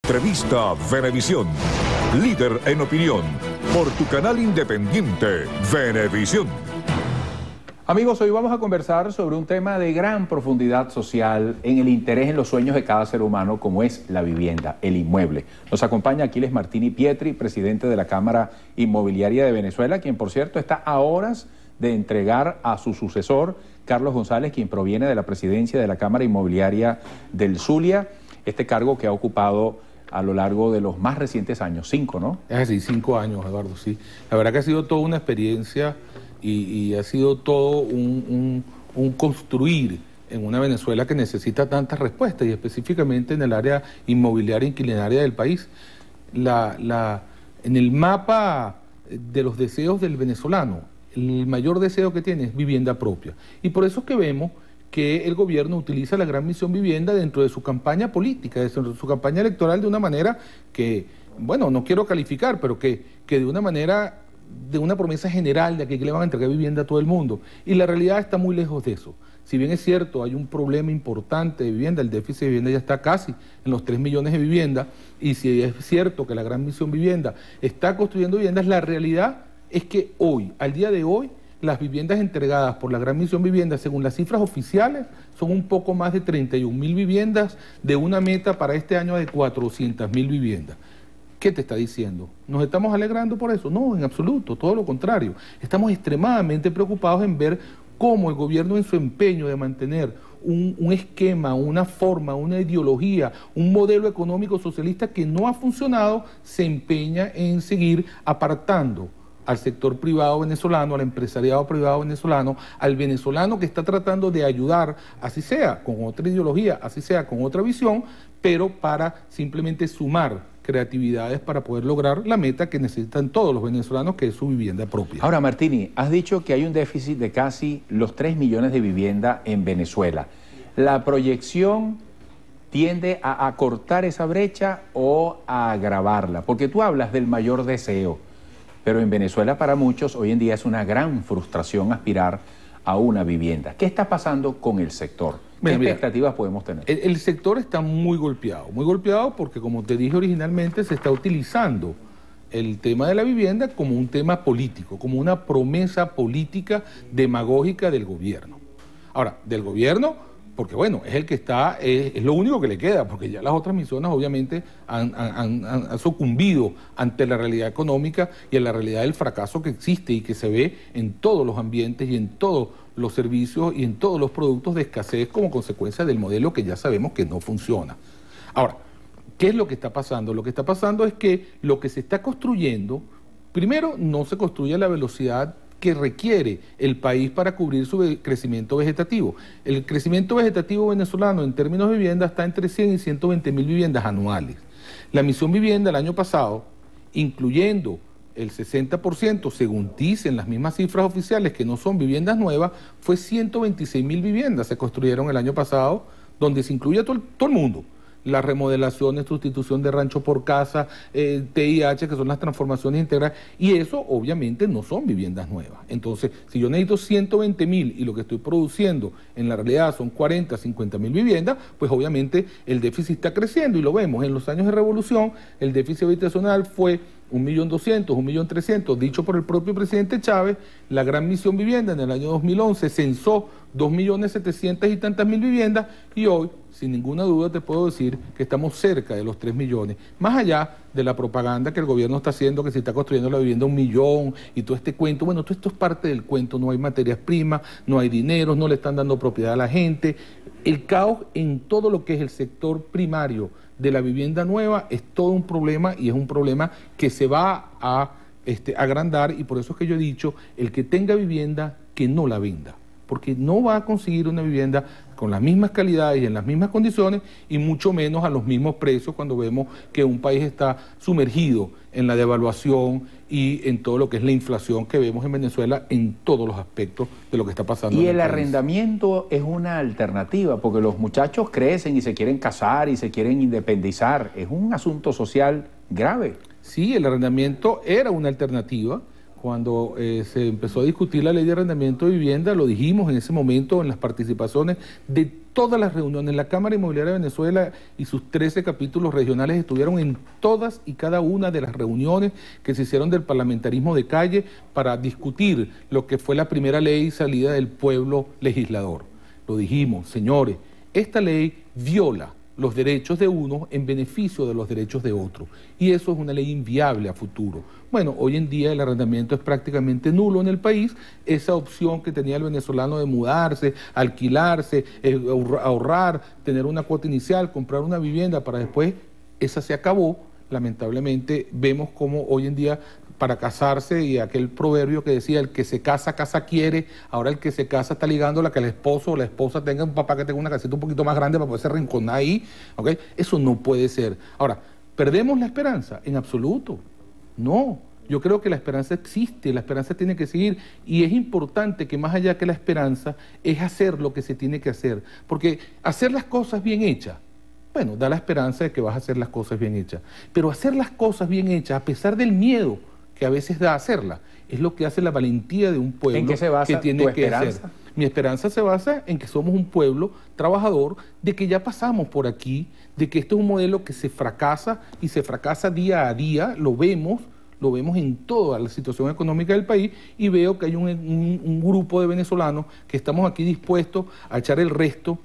Entrevista Venevisión. Líder en opinión. Por tu canal independiente, Venevisión. Amigos, hoy vamos a conversar sobre un tema de gran profundidad social en el interés en los sueños de cada ser humano, como es la vivienda, el inmueble. Nos acompaña Aquiles Martini Pietri, presidente de la Cámara Inmobiliaria de Venezuela, quien por cierto está a horas de entregar a su sucesor, Carlos González, quien proviene de la presidencia de la Cámara Inmobiliaria del Zulia, este cargo que ha ocupado a lo largo de los más recientes años, 5, ¿no? Es así, 5 años, Eduardo, sí. La verdad que ha sido toda una experiencia y ha sido todo un construir en una Venezuela que necesita tantas respuestas, y específicamente en el área inmobiliaria e inquilinaria del país. En el mapa de los deseos del venezolano, el mayor deseo que tiene es vivienda propia. Y por eso es que vemos que el gobierno utiliza la Gran Misión Vivienda dentro de su campaña política, dentro de su campaña electoral, de una manera que, bueno, no quiero calificar, pero que de una manera, de una promesa general de que le van a entregar vivienda a todo el mundo. Y la realidad está muy lejos de eso. Si bien es cierto, hay un problema importante de vivienda, el déficit de vivienda ya está casi en los 3 millones de viviendas, y si es cierto que la Gran Misión Vivienda está construyendo viviendas, la realidad es que hoy, al día de hoy, las viviendas entregadas por la Gran Misión Vivienda, según las cifras oficiales, son un poco más de 31.000 viviendas, de una meta para este año de 400.000 viviendas. ¿Qué te está diciendo? ¿Nos estamos alegrando por eso? No, en absoluto, todo lo contrario. Estamos extremadamente preocupados en ver cómo el gobierno, en su empeño de mantener un esquema, una forma, una ideología, un modelo económico socialista que no ha funcionado, se empeña en seguir apartando al sector privado venezolano, al empresariado privado venezolano, al venezolano que está tratando de ayudar, así sea con otra ideología, así sea con otra visión, pero para simplemente sumar creatividades para poder lograr la meta que necesitan todos los venezolanos, que es su vivienda propia. Ahora, Martini, has dicho que hay un déficit de casi los 3 millones de vivienda en Venezuela. ¿La proyección tiende a acortar esa brecha o a agravarla? Porque tú hablas del mayor deseo, pero en Venezuela para muchos hoy en día es una gran frustración aspirar a una vivienda. ¿Qué está pasando con el sector? ¿Qué expectativas podemos tener? El sector está muy golpeado porque, como te dije originalmente, se está utilizando el tema de la vivienda como un tema político, como una promesa política demagógica del gobierno. Ahora, del gobierno, porque bueno, es el que está, es lo único que le queda, porque ya las otras misiones obviamente han sucumbido ante la realidad económica y en la realidad del fracaso que existe y que se ve en todos los ambientes y en todos los servicios y en todos los productos de escasez como consecuencia del modelo que ya sabemos que no funciona. Ahora, ¿qué es lo que está pasando? Lo que está pasando es que lo que se está construyendo, primero, no se construye a la velocidad que requiere el país para cubrir su crecimiento vegetativo. El crecimiento vegetativo venezolano en términos de vivienda está entre 100 y 120.000 viviendas anuales. La Misión Vivienda el año pasado, incluyendo el 60%, según dicen las mismas cifras oficiales, que no son viviendas nuevas, fue 126.000 viviendas se construyeron el año pasado, donde se incluye todo el mundo. Las remodelaciones, sustitución de rancho por casa, TIH, que son las transformaciones integrales, y eso obviamente no son viviendas nuevas. Entonces, si yo necesito 120.000 y lo que estoy produciendo en la realidad son 40, 50.000 viviendas, pues obviamente el déficit está creciendo, y lo vemos en los años de revolución. El déficit habitacional fue 1.200.000, 1.300.000, dicho por el propio presidente Chávez. La Gran Misión Vivienda en el año 2011 censó 2.700.000 y tantas viviendas, y hoy, sin ninguna duda, te puedo decir que estamos cerca de los 3 millones. Más allá de la propaganda que el gobierno está haciendo, que se está construyendo la vivienda 1 millón y todo este cuento. Bueno, todo esto es parte del cuento. No hay materias primas, no hay dinero, no le están dando propiedad a la gente. El caos en todo lo que es el sector primario de la vivienda nueva es todo un problema, y es un problema que se va a agrandar, y por eso es que yo he dicho, el que tenga vivienda, que no la venda, porque no va a conseguir una vivienda con las mismas calidades y en las mismas condiciones, y mucho menos a los mismos precios, cuando vemos que un país está sumergido en la devaluación y en todo lo que es la inflación que vemos en Venezuela en todos los aspectos de lo que está pasando. Y el arrendamiento es una alternativa, porque los muchachos crecen y se quieren casar y se quieren independizar. Es un asunto social grave. Sí, el arrendamiento era una alternativa. Cuando se empezó a discutir la ley de arrendamiento de vivienda, lo dijimos en ese momento en las participaciones de todas las reuniones. La Cámara Inmobiliaria de Venezuela y sus 13 capítulos regionales estuvieron en todas y cada una de las reuniones que se hicieron del parlamentarismo de calle para discutir lo que fue la primera ley salida del pueblo legislador. Lo dijimos, señores, esta ley viola los derechos de uno en beneficio de los derechos de otro. Y eso es una ley inviable a futuro. Bueno, hoy en día el arrendamiento es prácticamente nulo en el país. Esa opción que tenía el venezolano de mudarse, alquilarse, ahorrar, tener una cuota inicial, comprar una vivienda para después, esa se acabó. Lamentablemente vemos cómo hoy en día para casarse, y aquel proverbio que decía el que se casa, casa quiere, ahora el que se casa está ligando a que el esposo o la esposa tenga un papá que tenga una casita un poquito más grande para poderse rinconar ahí, ¿ok? Eso no puede ser. Ahora, ¿perdemos la esperanza? En absoluto, no. Yo creo que la esperanza existe, la esperanza tiene que seguir, y es importante que más allá que la esperanza es hacer lo que se tiene que hacer, porque hacer las cosas bien hechas, bueno, da la esperanza de que vas a hacer las cosas bien hechas, pero hacer las cosas bien hechas a pesar del miedo que a veces da a hacerla, es lo que hace la valentía de un pueblo. ¿En qué se basa que tiene tu que esperanza? hacer. Mi esperanza se basa en que somos un pueblo trabajador, de que ya pasamos por aquí, de que esto es un modelo que se fracasa y se fracasa día a día, lo vemos en toda la situación económica del país, y veo que hay un grupo de venezolanos que estamos aquí dispuestos a echar el resto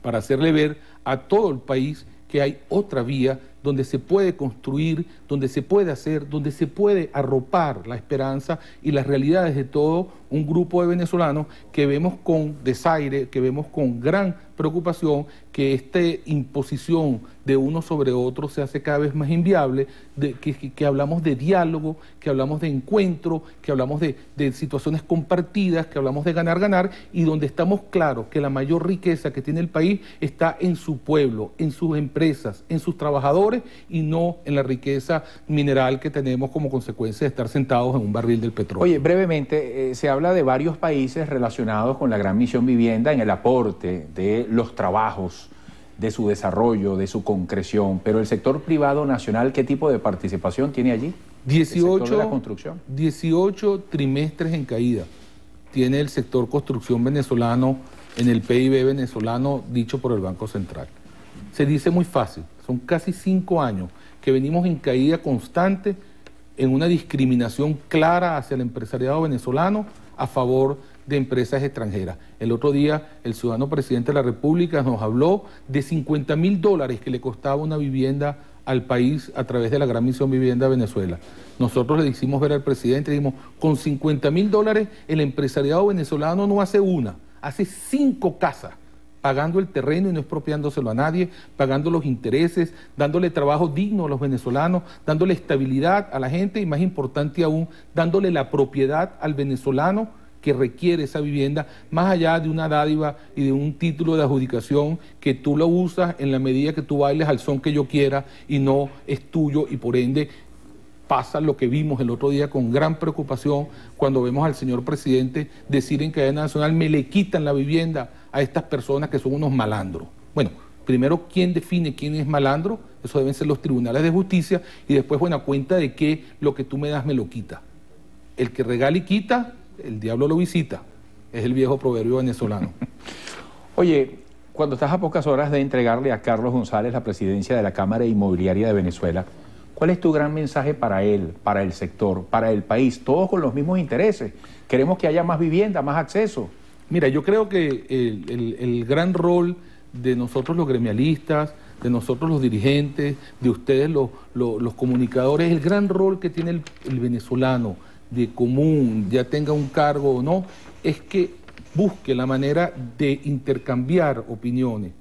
para hacerle ver a todo el país que hay otra vía donde se puede construir, donde se puede hacer, donde se puede arropar la esperanza y las realidades de todo un grupo de venezolanos que vemos con desaire, que vemos con gran preocupación que esta imposición de uno sobre otro se hace cada vez más inviable, que hablamos de diálogo, que hablamos de encuentro, que hablamos de situaciones compartidas, que hablamos de ganar, y donde estamos claros que la mayor riqueza que tiene el país está en su pueblo, en sus empresas, en sus trabajadores, y no en la riqueza mineral que tenemos como consecuencia de estar sentados en un barril del petróleo. Oye, brevemente, se habla de varios países relacionados con la Gran Misión Vivienda en el aporte de los trabajos, de su desarrollo, de su concreción, pero el sector privado nacional, ¿qué tipo de participación tiene allí? 18 de la construcción. 18 trimestres en caída tiene el sector construcción venezolano en el PIB venezolano dicho por el Banco Central. Se dice muy fácil, son casi 5 años que venimos en caída constante, en una discriminación clara hacia el empresariado venezolano a favor de empresas extranjeras. El otro día el ciudadano presidente de la República nos habló de $50.000 que le costaba una vivienda al país a través de la Gran Misión Vivienda Venezuela. Nosotros le hicimos ver al presidente, le dijimos, con $50.000 el empresariado venezolano no hace una, hace 5 casas, pagando el terreno y no expropiándoselo a nadie, pagando los intereses, dándole trabajo digno a los venezolanos, dándole estabilidad a la gente y, más importante aún, dándole la propiedad al venezolano que requiere esa vivienda, más allá de una dádiva y de un título de adjudicación que tú lo usas en la medida que tú bailes al son que yo quiera y no es tuyo, y por ende pasa lo que vimos el otro día con gran preocupación cuando vemos al señor presidente decir en cadena nacional: me le quitan la vivienda a estas personas que son unos malandros. Bueno, primero, ¿quién define quién es malandro? Eso deben ser los tribunales de justicia, y después, bueno, a cuenta de que lo que tú me das me lo quita. El que regala y quita, el diablo lo visita. Es el viejo proverbio venezolano. Oye, cuando estás a pocas horas de entregarle a Carlos González la presidencia de la Cámara Inmobiliaria de Venezuela, ¿cuál es tu gran mensaje para él, para el sector, para el país? Todos con los mismos intereses. Queremos que haya más vivienda, más acceso. Mira, yo creo que el gran rol de nosotros los gremialistas, de nosotros los dirigentes, de ustedes los comunicadores, el gran rol que tiene el venezolano de común, ya tenga un cargo o no, es que busque la manera de intercambiar opiniones.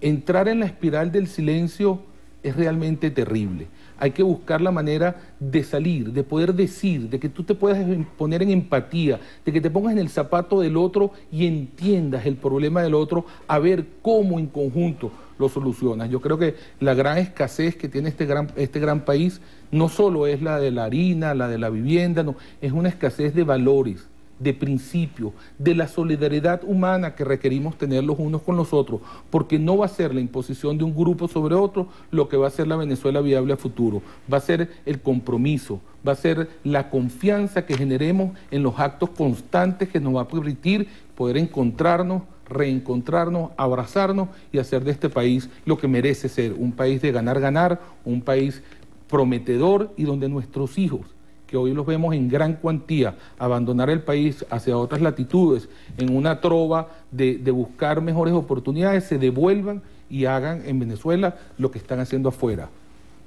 Entrar en la espiral del silencio es realmente terrible. Hay que buscar la manera de salir, de poder decir, de que tú te puedas poner en empatía, de que te pongas en el zapato del otro y entiendas el problema del otro, a ver cómo en conjunto lo solucionas. Yo creo que la gran escasez que tiene este gran país no solo es la de la harina, la de la vivienda, no, es una escasez de valores, de principios, de la solidaridad humana que requerimos tener los unos con los otros, porque no va a ser la imposición de un grupo sobre otro lo que va a ser la Venezuela viable a futuro, va a ser el compromiso, va a ser la confianza que generemos en los actos constantes que nos va a permitir poder encontrarnos, reencontrarnos, abrazarnos y hacer de este país lo que merece ser, un país de ganar, un país prometedor y donde nuestros hijos, que hoy los vemos en gran cuantía, abandonar el país hacia otras latitudes, en una trova de buscar mejores oportunidades, se devuelvan y hagan en Venezuela lo que están haciendo afuera.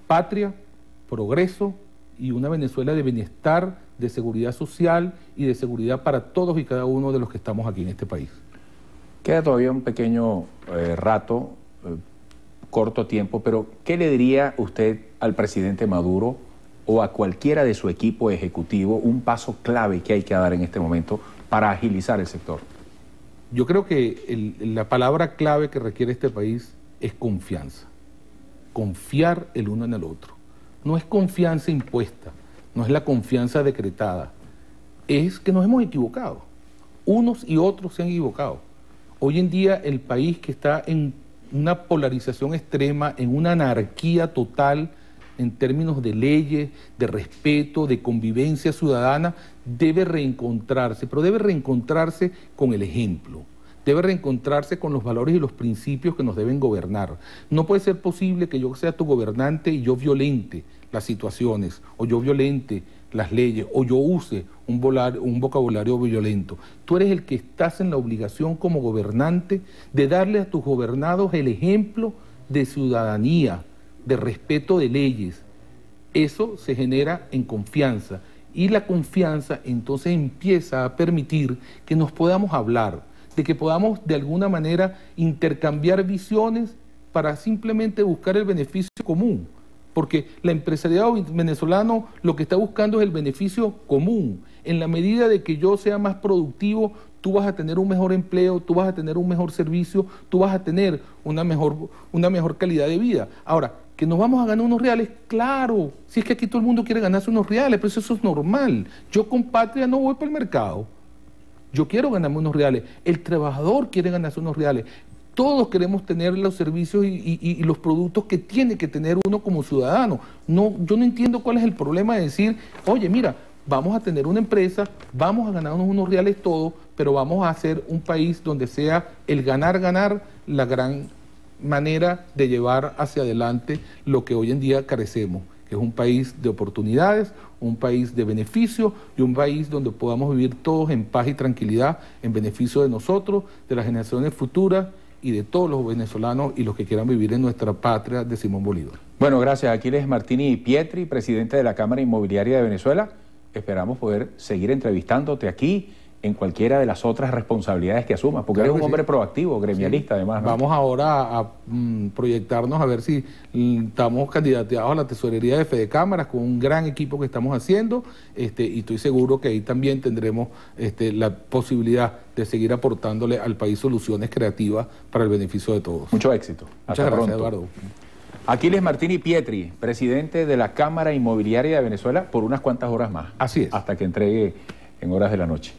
Patria, progreso y una Venezuela de bienestar, de seguridad social y de seguridad para todos y cada uno de los que estamos aquí en este país. Queda todavía un pequeño rato, corto tiempo, pero ¿qué le diría usted al presidente Maduro o a cualquiera de su equipo ejecutivo un paso clave que hay que dar en este momento para agilizar el sector? Yo creo que la palabra clave que requiere este país es confianza. Confiar el uno en el otro. No es confianza impuesta, no es la confianza decretada. Es que nos hemos equivocado. Unos y otros se han equivocado. Hoy en día el país que está en una polarización extrema, en una anarquía total, en términos de leyes, de respeto, de convivencia ciudadana, debe reencontrarse, pero debe reencontrarse con el ejemplo, debe reencontrarse con los valores y los principios que nos deben gobernar. No puede ser posible que yo sea tu gobernante y yo violente las situaciones, o yo violente las leyes, o yo use un vocabulario violento. Tú eres el que estás en la obligación como gobernante de darle a tus gobernados el ejemplo de ciudadanía, de respeto de leyes. Eso se genera en confianza y la confianza entonces empieza a permitir que nos podamos hablar, de que podamos de alguna manera intercambiar visiones para simplemente buscar el beneficio común. Porque el empresariado venezolano lo que está buscando es el beneficio común. En la medida de que yo sea más productivo, tú vas a tener un mejor empleo, tú vas a tener un mejor servicio, tú vas a tener una mejor calidad de vida. Ahora, ¿que nos vamos a ganar unos reales? Claro, si es que aquí todo el mundo quiere ganarse unos reales, pero eso es normal. Yo con Patria no voy para el mercado. Yo quiero ganarme unos reales. El trabajador quiere ganarse unos reales. Todos queremos tener los servicios y los productos que tiene que tener uno como ciudadano. No, yo no entiendo cuál es el problema de decir, oye, mira, vamos a tener una empresa, vamos a ganarnos unos reales todos, pero vamos a hacer un país donde sea el ganar la gran manera de llevar hacia adelante lo que hoy en día carecemos, que es un país de oportunidades, un país de beneficio y un país donde podamos vivir todos en paz y tranquilidad en beneficio de nosotros, de las generaciones futuras y de todos los venezolanos y los que quieran vivir en nuestra patria de Simón Bolívar. Bueno, gracias. Aquiles Martini Pietri, presidente de la Cámara Inmobiliaria de Venezuela. Esperamos poder seguir entrevistándote aquí en cualquiera de las otras responsabilidades que asumas, porque Claro eres un hombre sí. proactivo, gremialista además, ¿no? Vamos ahora a proyectarnos a ver si estamos candidateados a la tesorería de Fedecámaras con un gran equipo que estamos haciendo y estoy seguro que ahí también tendremos la posibilidad de seguir aportándole al país soluciones creativas para el beneficio de todos. Mucho éxito. Muchas gracias, Eduardo. Aquiles Martini Pietri, presidente de la Cámara Inmobiliaria de Venezuela, por unas cuantas horas más. Así es. Hasta que entregue en horas de la noche.